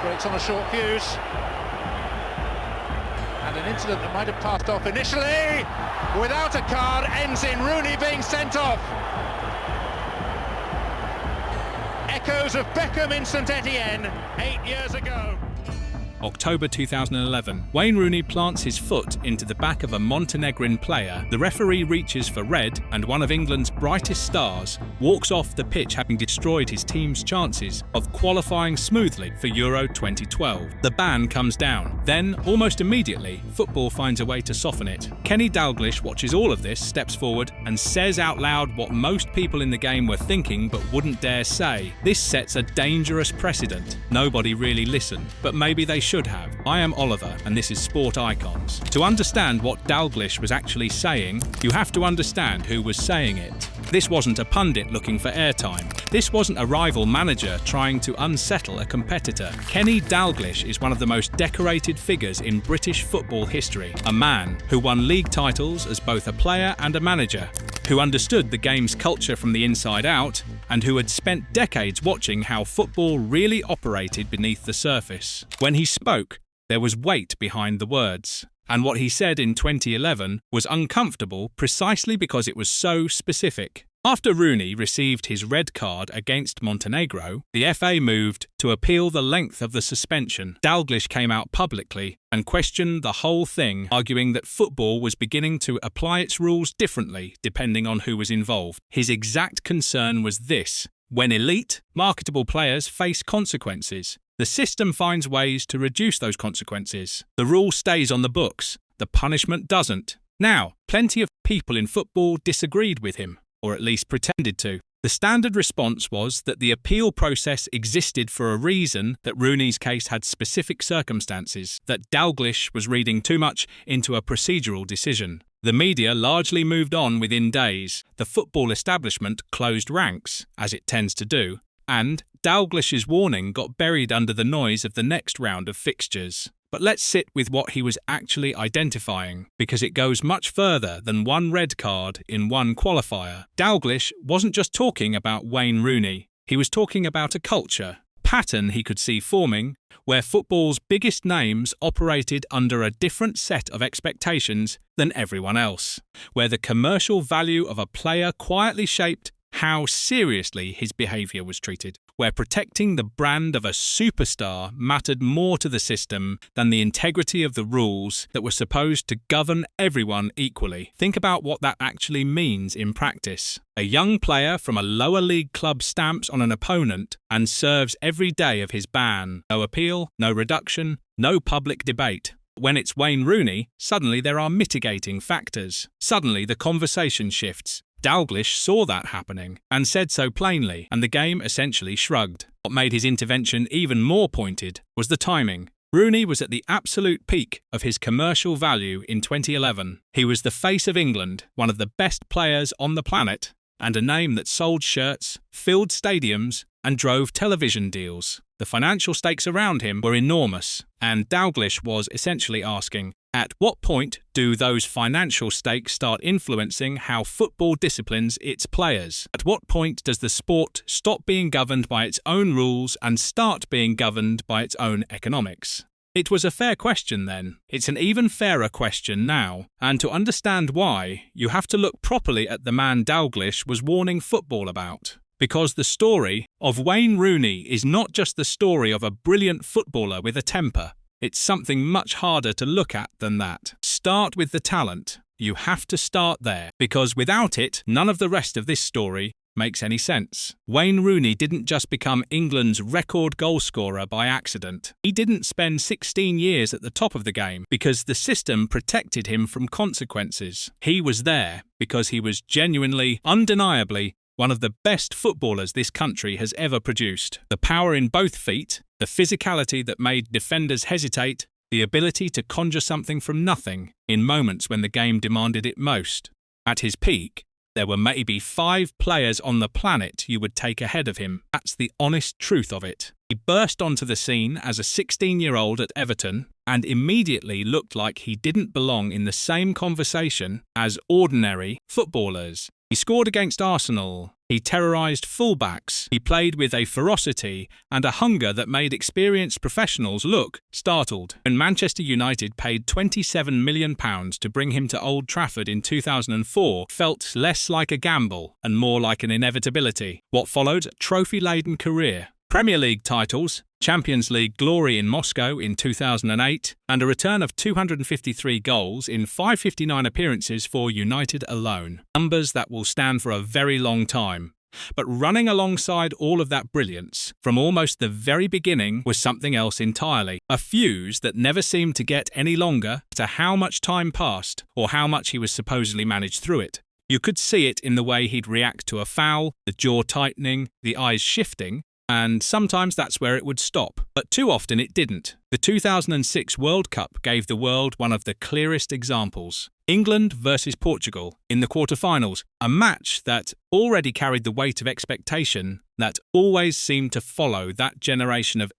Breaks on a short fuse. And an incident that might have passed off initially, without a card, ends in Rooney being sent off. Echoes of Beckham in St Etienne 8 years ago. October 2011. Wayne Rooney plants his foot into the back of a Montenegrin player. The referee reaches for red, and one of England's brightest stars walks off the pitch, having destroyed his team's chances of qualifying smoothly for Euro 2012. The ban comes down. Then, almost immediately, football finds a way to soften it. Kenny Dalglish watches all of this, steps forward, and says out loud what most people in the game were thinking but wouldn't dare say. This sets a dangerous precedent. Nobody really listened, but maybe they should have. I am Oliver, and this is Sport Icons. To understand what Dalglish was actually saying, you have to understand who was saying it. This wasn't a pundit looking for airtime. This wasn't a rival manager trying to unsettle a competitor. Kenny Dalglish is one of the most decorated figures in British football history. A man who won league titles as both a player and a manager, who understood the game's culture from the inside out, and who had spent decades watching how football really operated beneath the surface. When he spoke, there was weight behind the words. And what he said in 2011 was uncomfortable precisely because it was so specific. After Rooney received his red card against Montenegro, the FA moved to appeal the length of the suspension. Dalglish came out publicly and questioned the whole thing, arguing that football was beginning to apply its rules differently depending on who was involved. His exact concern was this: when elite, marketable players face consequences, the system finds ways to reduce those consequences. The rule stays on the books, the punishment doesn't. Now, plenty of people in football disagreed with him, or at least pretended to. The standard response was that the appeal process existed for a reason, that Rooney's case had specific circumstances, that Dalglish was reading too much into a procedural decision. The media largely moved on within days. The football establishment closed ranks, as it tends to do, and Dalglish's warning got buried under the noise of the next round of fixtures. But let's sit with what he was actually identifying, because it goes much further than one red card in one qualifier. Dalglish wasn't just talking about Wayne Rooney. He was talking about a culture, pattern he could see forming, where football's biggest names operated under a different set of expectations than everyone else, where the commercial value of a player quietly shaped how seriously his behaviour was treated, where protecting the brand of a superstar mattered more to the system than the integrity of the rules that were supposed to govern everyone equally. Think about what that actually means in practice. A young player from a lower league club stamps on an opponent and serves every day of his ban. No appeal, no reduction, no public debate. When it's Wayne Rooney, suddenly there are mitigating factors. Suddenly the conversation shifts. Dalglish saw that happening and said so plainly, and the game essentially shrugged. What made his intervention even more pointed was the timing. Rooney was at the absolute peak of his commercial value in 2011. He was the face of England, one of the best players on the planet, and a name that sold shirts, filled stadiums, and drove television deals. The financial stakes around him were enormous, and Dalglish was essentially asking, at what point do those financial stakes start influencing how football disciplines its players? At what point does the sport stop being governed by its own rules and start being governed by its own economics? It was a fair question then. It's an even fairer question now. And to understand why, you have to look properly at the man Dalglish was warning football about. Because the story of Wayne Rooney is not just the story of a brilliant footballer with a temper. It's something much harder to look at than that. Start with the talent. You have to start there, because without it, none of the rest of this story makes any sense. Wayne Rooney didn't just become England's record goalscorer by accident. He didn't spend 16 years at the top of the game because the system protected him from consequences. He was there because he was genuinely, undeniably, one of the best footballers this country has ever produced. The power in both feet, the physicality that made defenders hesitate, the ability to conjure something from nothing in moments when the game demanded it most. At his peak, there were maybe 5 players on the planet you would take ahead of him. That's the honest truth of it. He burst onto the scene as a 16-year-old at Everton and immediately looked like he didn't belong in the same conversation as ordinary footballers. He scored against Arsenal He terrorised fullbacks. He played with a ferocity and a hunger that made experienced professionals look startled. When Manchester United paid £27 million to bring him to Old Trafford in 2004, felt less like a gamble and more like an inevitability. What followed? A trophy-laden career. Premier League titles, Champions League glory in Moscow in 2008, and a return of 253 goals in 559 appearances for United alone. Numbers that will stand for a very long time. But running alongside all of that brilliance, from almost the very beginning, was something else entirely. A fuse that never seemed to get any longer to how much time passed or how much he was supposedly managed through it. You could see it in the way he'd react to a foul, the jaw tightening, the eyes shifting, and sometimes that's where it would stop. But too often it didn't. The 2006 World Cup gave the world one of the clearest examples. England versus Portugal in the quarter-finals, a match that already carried the weight of expectation that always seemed to follow that generation of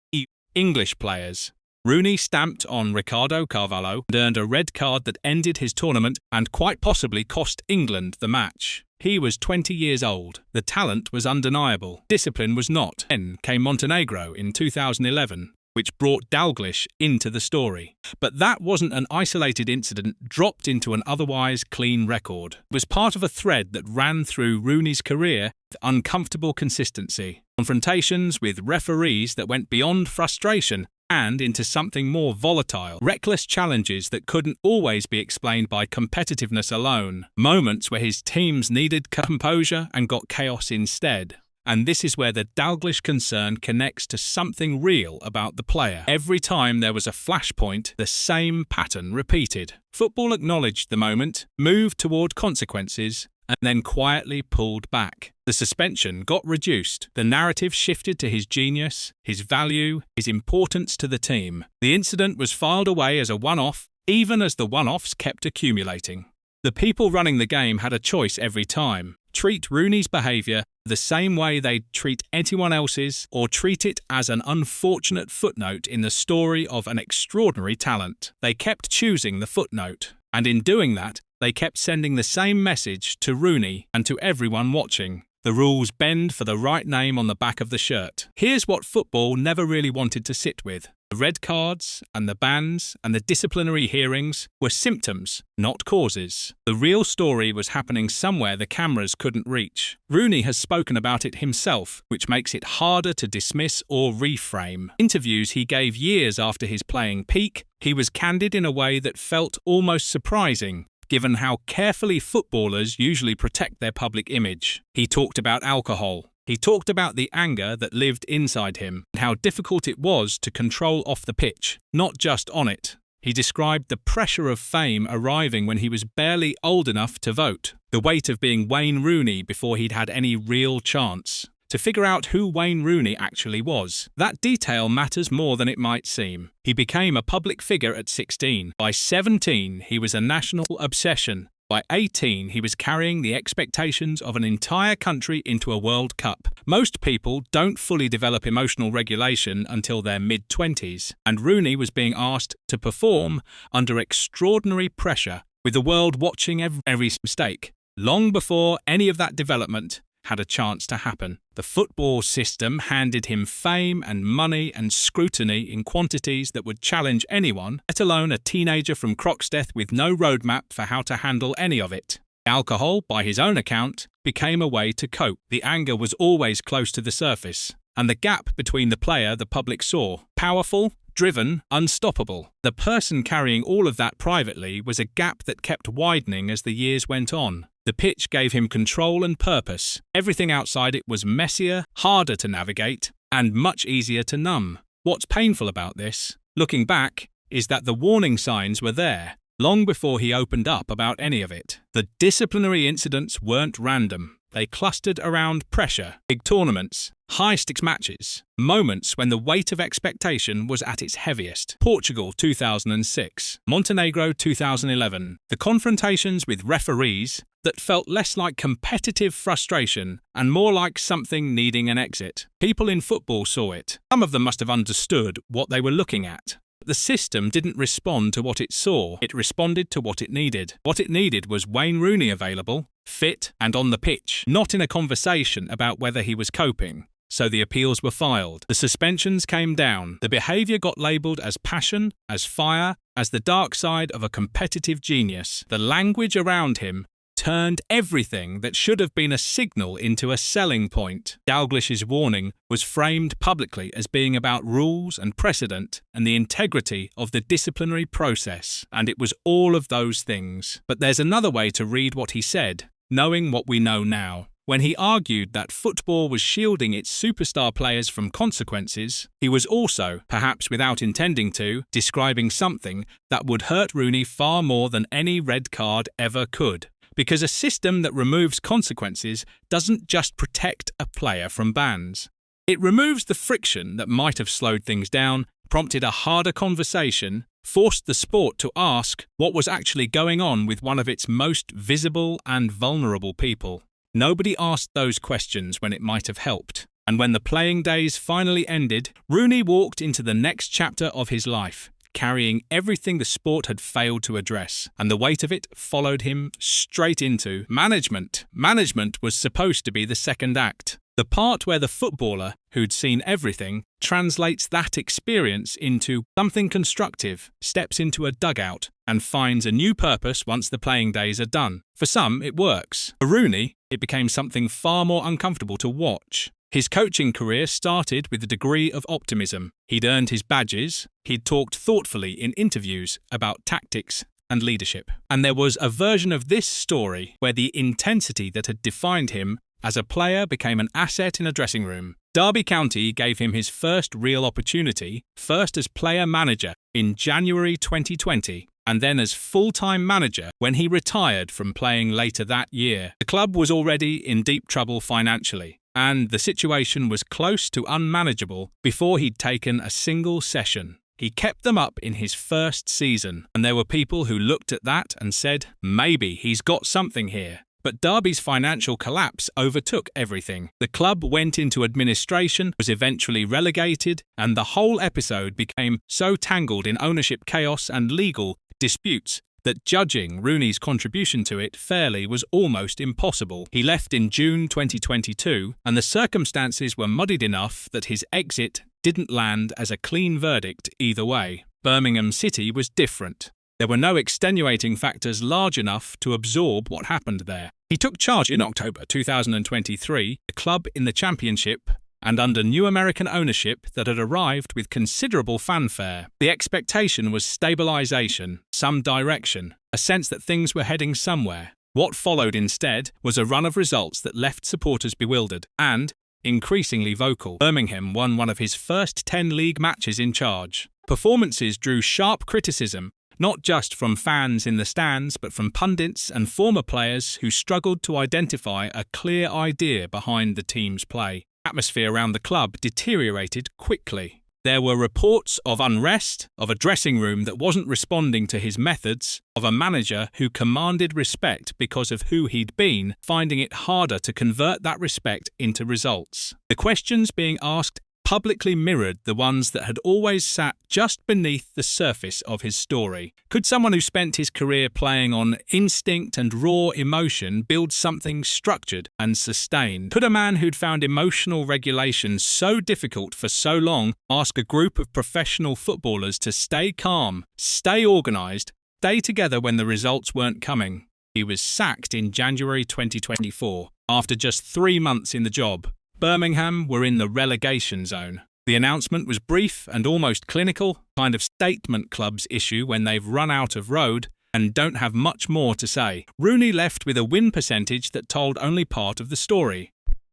English players. Rooney stamped on Ricardo Carvalho and earned a red card that ended his tournament and quite possibly cost England the match. He was 20 years old. The talent was undeniable. Discipline was not. Then came Montenegro in 2011, which brought Dalglish into the story. But that wasn't an isolated incident dropped into an otherwise clean record. It was part of a thread that ran through Rooney's career with uncomfortable consistency. Confrontations with referees that went beyond frustration and into something more volatile. Reckless challenges that couldn't always be explained by competitiveness alone. Moments where his teams needed composure and got chaos instead. And this is where the Dalglish concern connects to something real about the player. Every time there was a flashpoint, the same pattern repeated. Football acknowledged the moment, moved toward consequences, and then quietly pulled back. The suspension got reduced. The narrative shifted to his genius, his value, his importance to the team. The incident was filed away as a one-off, even as the one-offs kept accumulating. The people running the game had a choice every time. Treat Rooney's behaviour the same way they'd treat anyone else's, or treat it as an unfortunate footnote in the story of an extraordinary talent. They kept choosing the footnote, and in doing that, they kept sending the same message to Rooney and to everyone watching. The rules bend for the right name on the back of the shirt. Here's what football never really wanted to sit with. The red cards and the bans and the disciplinary hearings were symptoms, not causes. The real story was happening somewhere the cameras couldn't reach. Rooney has spoken about it himself, which makes it harder to dismiss or reframe. Interviews he gave years after his playing peak, he was candid in a way that felt almost surprising, given how carefully footballers usually protect their public image. He talked about alcohol. He talked about the anger that lived inside him and how difficult it was to control off the pitch, not just on it. He described the pressure of fame arriving when he was barely old enough to vote, the weight of being Wayne Rooney before he'd had any real chance. To figure out who Wayne Rooney actually was. That detail matters more than it might seem. He became a public figure at 16. By 17, he was a national obsession. By 18, he was carrying the expectations of an entire country into a World Cup. Most people don't fully develop emotional regulation until their mid-20s, and Rooney was being asked to perform under extraordinary pressure, with the world watching every mistake. Long before any of that development had a chance to happen. The football system handed him fame and money and scrutiny in quantities that would challenge anyone, let alone a teenager from Croxteth with no roadmap for how to handle any of it. Alcohol, by his own account, became a way to cope. The anger was always close to the surface, and the gap between the player the public saw. Powerful, driven, unstoppable. The person carrying all of that privately was a gap that kept widening as the years went on. The pitch gave him control and purpose. Everything outside it was messier, harder to navigate, and much easier to numb. What's painful about this, looking back, is that the warning signs were there, long before he opened up about any of it. The disciplinary incidents weren't random. They clustered around pressure, big tournaments, high-stakes matches, moments when the weight of expectation was at its heaviest. Portugal 2006, Montenegro 2011, the confrontations with referees that felt less like competitive frustration and more like something needing an exit. People in football saw it. Some of them must have understood what they were looking at. The system didn't respond to what it saw, it responded to what it needed. What it needed was Wayne Rooney available, fit and on the pitch, not in a conversation about whether he was coping. So the appeals were filed. The suspensions came down. The behaviour got labelled as passion, as fire, as the dark side of a competitive genius. The language around him turned everything that should have been a signal into a selling point. Dalglish's warning was framed publicly as being about rules and precedent and the integrity of the disciplinary process, and it was all of those things. But there's another way to read what he said, knowing what we know now. When he argued that football was shielding its superstar players from consequences, he was also, perhaps without intending to, describing something that would hurt Rooney far more than any red card ever could. Because a system that removes consequences doesn't just protect a player from bans. It removes the friction that might have slowed things down, prompted a harder conversation, forced the sport to ask what was actually going on with one of its most visible and vulnerable people. Nobody asked those questions when it might have helped. And when the playing days finally ended, Rooney walked into the next chapter of his life, carrying everything the sport had failed to address, and the weight of it followed him straight into management. Management was supposed to be the second act, the part where the footballer, who'd seen everything, translates that experience into something constructive, steps into a dugout, and finds a new purpose once the playing days are done. For some, it works. For Rooney, it became something far more uncomfortable to watch. His coaching career started with a degree of optimism. He'd earned his badges, he'd talked thoughtfully in interviews about tactics and leadership. And there was a version of this story where the intensity that had defined him as a player became an asset in a dressing room. Derby County gave him his first real opportunity, first as player-manager in January 2020, and then as full-time manager when he retired from playing later that year. The club was already in deep trouble financially, and the situation was close to unmanageable before he'd taken a single session. He kept them up in his first season, and there were people who looked at that and said, maybe he's got something here. But Derby's financial collapse overtook everything. The club went into administration, was eventually relegated, and the whole episode became so tangled in ownership chaos and legal disputes that judging Rooney's contribution to it fairly was almost impossible. He left in June 2022, and the circumstances were muddied enough that his exit didn't land as a clean verdict either way. Birmingham City was different. There were no extenuating factors large enough to absorb what happened there. He took charge in October 2023, the club in the Championship, and under new American ownership that had arrived with considerable fanfare. The expectation was stabilisation, some direction, a sense that things were heading somewhere. What followed instead was a run of results that left supporters bewildered and increasingly vocal. Birmingham won one of his first 10 league matches in charge. Performances drew sharp criticism, not just from fans in the stands, but from pundits and former players who struggled to identify a clear idea behind the team's play. Atmosphere around the club deteriorated quickly. There were reports of unrest, of a dressing room that wasn't responding to his methods, of a manager who commanded respect because of who he'd been, finding it harder to convert that respect into results. The questions being asked publicly mirrored the ones that had always sat just beneath the surface of his story. Could someone who spent his career playing on instinct and raw emotion build something structured and sustained? Could a man who'd found emotional regulation so difficult for so long ask a group of professional footballers to stay calm, stay organised, stay together when the results weren't coming? He was sacked in January 2024, after just 3 months in the job. Birmingham were in the relegation zone. The announcement was brief and almost clinical, kind of statement clubs issue when they've run out of road and don't have much more to say. Rooney left with a win percentage that told only part of the story.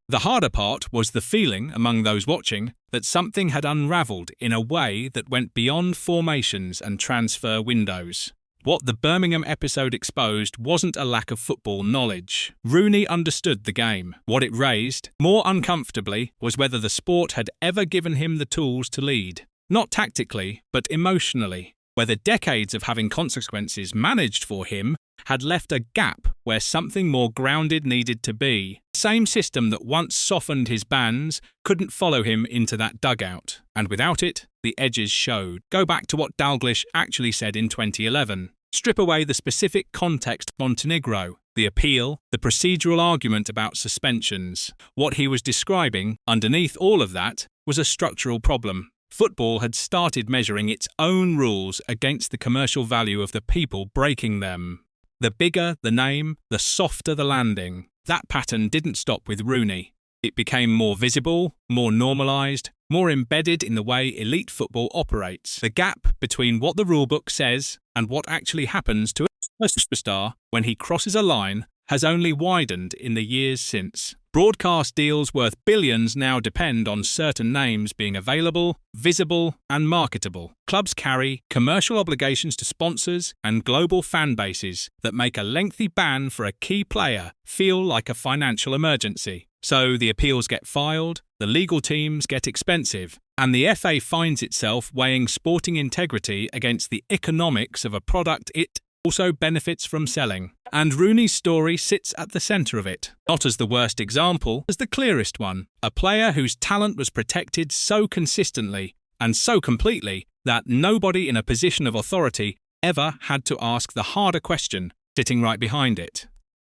The harder part was the feeling, among those watching, that something had unravelled in a way that went beyond formations and transfer windows. What the Birmingham episode exposed wasn't a lack of football knowledge. Rooney understood the game. What it raised, more uncomfortably, was whether the sport had ever given him the tools to lead. Not tactically, but emotionally. Whether decades of having consequences managed for him had left a gap where something more grounded needed to be. The same system that once softened his bands couldn't follow him into that dugout, and without it, the edges showed. Go back to what Dalglish actually said in 2011. Strip away the specific context of Montenegro, the appeal, the procedural argument about suspensions. What he was describing, underneath all of that, was a structural problem. Football had started measuring its own rules against the commercial value of the people breaking them. The bigger the name, the softer the landing. That pattern didn't stop with Rooney. It became more visible, more normalised, more embedded in the way elite football operates. The gap between what the rulebook says and what actually happens to a superstar when he crosses a line has only widened in the years since. Broadcast deals worth billions now depend on certain names being available, visible, and marketable. Clubs carry commercial obligations to sponsors and global fan bases that make a lengthy ban for a key player feel like a financial emergency. So the appeals get filed, the legal teams get expensive, and the FA finds itself weighing sporting integrity against the economics of a product it also benefits from selling. And Rooney's story sits at the centre of it. Not as the worst example, as the clearest one. A player whose talent was protected so consistently and so completely that nobody in a position of authority ever had to ask the harder question, sitting right behind it.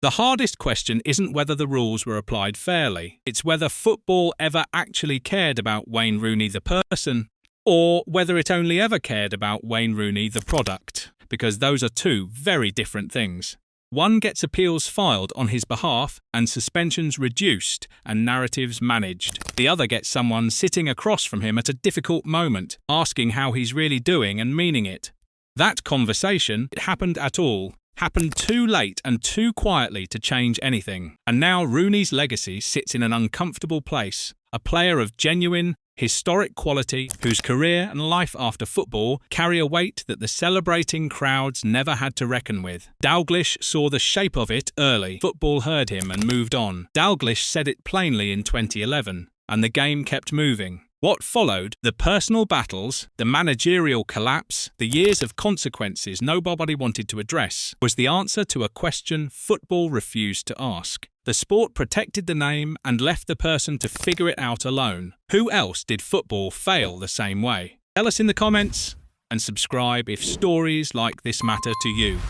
The hardest question isn't whether the rules were applied fairly. It's whether football ever actually cared about Wayne Rooney the person, or whether it only ever cared about Wayne Rooney the product. Because those are two very different things. One gets appeals filed on his behalf and suspensions reduced and narratives managed. The other gets someone sitting across from him at a difficult moment, asking how he's really doing and meaning it. That conversation, it happened at all, happened too late and too quietly to change anything. And now Rooney's legacy sits in an uncomfortable place. A player of genuine, historic quality whose career and life after football carry a weight that the celebrating crowds never had to reckon with. Dalglish saw the shape of it early. Football heard him and moved on. Dalglish said it plainly in 2011, and the game kept moving. What followed, the personal battles, the managerial collapse, the years of consequences nobody wanted to address, was the answer to a question football refused to ask. The sport protected the name and left the person to figure it out alone. Who else did football fail the same way? Tell us in the comments and subscribe if stories like this matter to you.